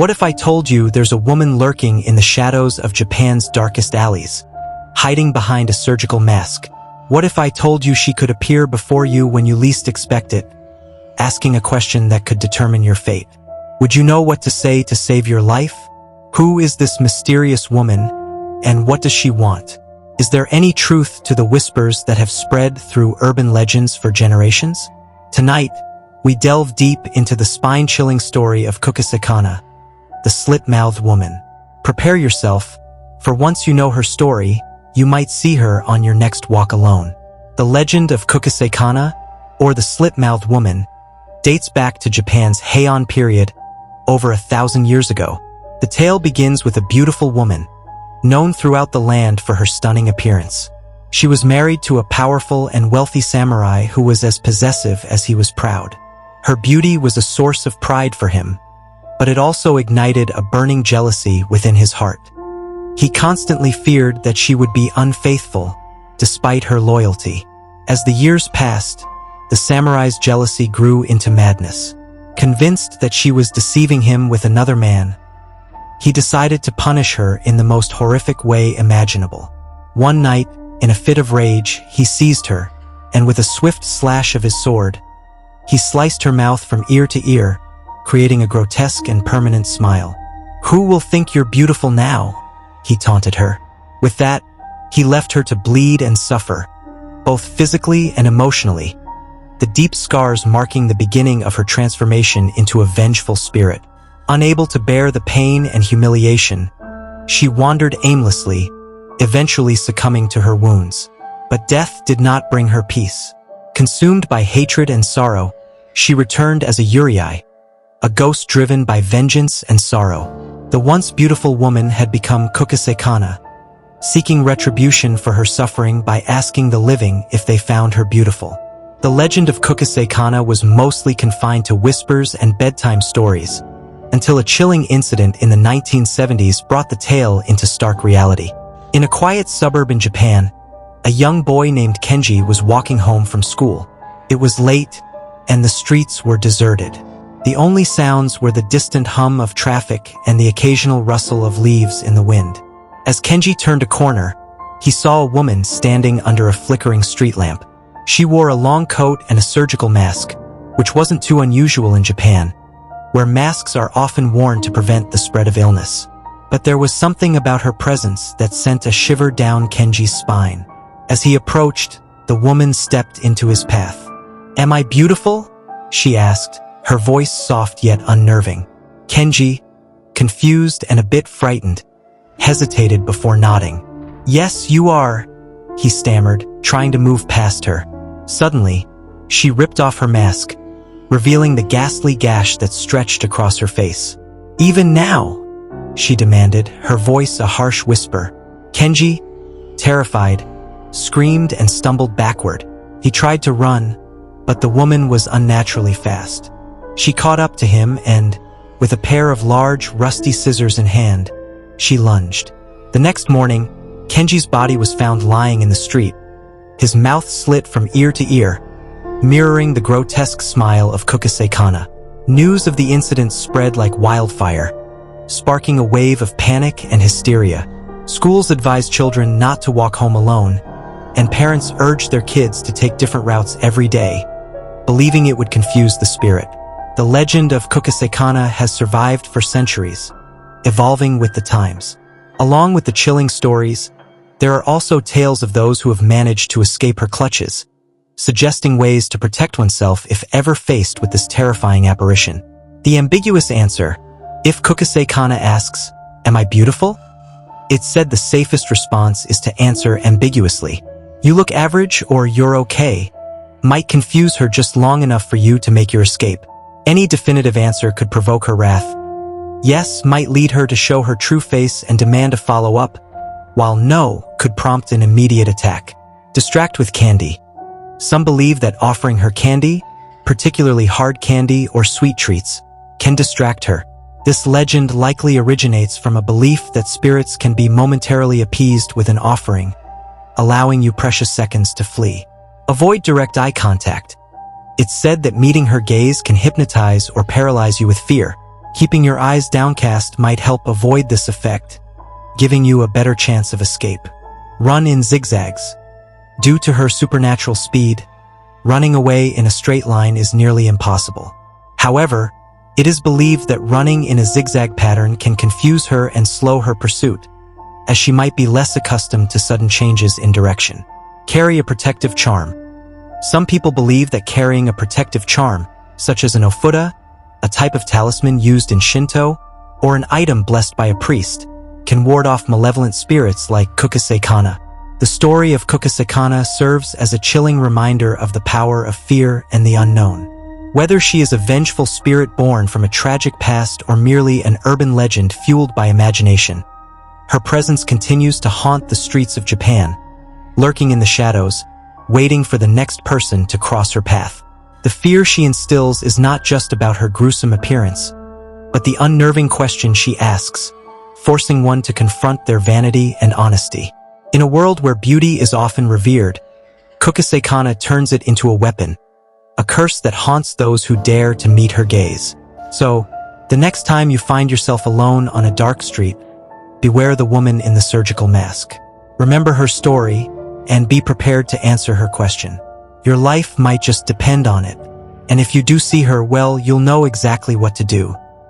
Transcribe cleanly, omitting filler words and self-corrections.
What if I told you there's a woman lurking in the shadows of Japan's darkest alleys, hiding behind a surgical mask? What if I told you she could appear before you when you least expect it, asking a question that could determine your fate? Would you know what to say to save your life? Who is this mysterious woman, and what does she want? Is there any truth to the whispers that have spread through urban legends for generations? Tonight, we delve deep into the spine-chilling story of Kuchisake-onna, the Slit-Mouthed Woman. Prepare yourself, for once you know her story, you might see her on your next walk alone. The legend of Kuchisake-onna, or the Slit-Mouthed Woman, dates back to Japan's Heian period, over 1,000 years ago. The tale begins with a beautiful woman, known throughout the land for her stunning appearance. She was married to a powerful and wealthy samurai who was as possessive as he was proud. Her beauty was a source of pride for him, but it also ignited a burning jealousy within his heart. He constantly feared that she would be unfaithful, despite her loyalty. As the years passed, the samurai's jealousy grew into madness. Convinced that she was deceiving him with another man, he decided to punish her in the most horrific way imaginable. One night, in a fit of rage, he seized her, and with a swift slash of his sword, he sliced her mouth from ear to ear, creating a grotesque and permanent smile. "Who will think you're beautiful now?" he taunted her. With that, he left her to bleed and suffer, both physically and emotionally, the deep scars marking the beginning of her transformation into a vengeful spirit. Unable to bear the pain and humiliation, she wandered aimlessly, eventually succumbing to her wounds. But death did not bring her peace. Consumed by hatred and sorrow, she returned as a yurei, a ghost driven by vengeance and sorrow. The once beautiful woman had become Kuchisake-onna, seeking retribution for her suffering by asking the living if they found her beautiful. The legend of Kuchisake-onna was mostly confined to whispers and bedtime stories, until a chilling incident in the 1970s brought the tale into stark reality. In a quiet suburb in Japan, a young boy named Kenji was walking home from school. It was late, and the streets were deserted. The only sounds were the distant hum of traffic and the occasional rustle of leaves in the wind. As Kenji turned a corner, he saw a woman standing under a flickering street lamp. She wore a long coat and a surgical mask, which wasn't too unusual in Japan, where masks are often worn to prevent the spread of illness. But there was something about her presence that sent a shiver down Kenji's spine. As he approached, the woman stepped into his path. "Am I beautiful?" she asked, her voice soft yet unnerving. Kenji, confused and a bit frightened, hesitated before nodding. "Yes, you are," he stammered, trying to move past her. Suddenly, she ripped off her mask, revealing the ghastly gash that stretched across her face. "Even now?" she demanded, her voice a harsh whisper. Kenji, terrified, screamed and stumbled backward. He tried to run, but the woman was unnaturally fast. She caught up to him and, with a pair of large, rusty scissors in hand, she lunged. The next morning, Kenji's body was found lying in the street, his mouth slit from ear to ear, mirroring the grotesque smile of Kuchisake-onna. News of the incident spread like wildfire, sparking a wave of panic and hysteria. Schools advised children not to walk home alone, and parents urged their kids to take different routes every day, believing it would confuse the spirit. The legend of Kuchisake-onna has survived for centuries, evolving with the times. Along with the chilling stories, there are also tales of those who have managed to escape her clutches, suggesting ways to protect oneself if ever faced with this terrifying apparition. The ambiguous answer, if Kuchisake-onna asks, "Am I beautiful?" It's said the safest response is to answer ambiguously. "You look average," or "You're okay," might confuse her just long enough for you to make your escape. Any definitive answer could provoke her wrath. "Yes" might lead her to show her true face and demand a follow-up, while "no" could prompt an immediate attack. Distract with candy. Some believe that offering her candy, particularly hard candy or sweet treats, can distract her. This legend likely originates from a belief that spirits can be momentarily appeased with an offering, allowing you precious seconds to flee. Avoid direct eye contact. It's said that meeting her gaze can hypnotize or paralyze you with fear. Keeping your eyes downcast might help avoid this effect, giving you a better chance of escape. Run in zigzags. Due to her supernatural speed, running away in a straight line is nearly impossible. However, it is believed that running in a zigzag pattern can confuse her and slow her pursuit, as she might be less accustomed to sudden changes in direction. Carry a protective charm. Some people believe that carrying a protective charm, such as an ofuda, a type of talisman used in Shinto, or an item blessed by a priest, can ward off malevolent spirits like Kuchisake-onna. The story of Kuchisake-onna serves as a chilling reminder of the power of fear and the unknown. Whether she is a vengeful spirit born from a tragic past or merely an urban legend fueled by imagination, her presence continues to haunt the streets of Japan, lurking in the shadows, waiting for the next person to cross her path. The fear she instills is not just about her gruesome appearance, but the unnerving question she asks, forcing one to confront their vanity and honesty. In a world where beauty is often revered, Kuchisake-onna turns it into a weapon, a curse that haunts those who dare to meet her gaze. So, the next time you find yourself alone on a dark street, beware the woman in the surgical mask. Remember her story, and be prepared to answer her question. Your life might just depend on it, and if you do see her, well, you'll know exactly what to do.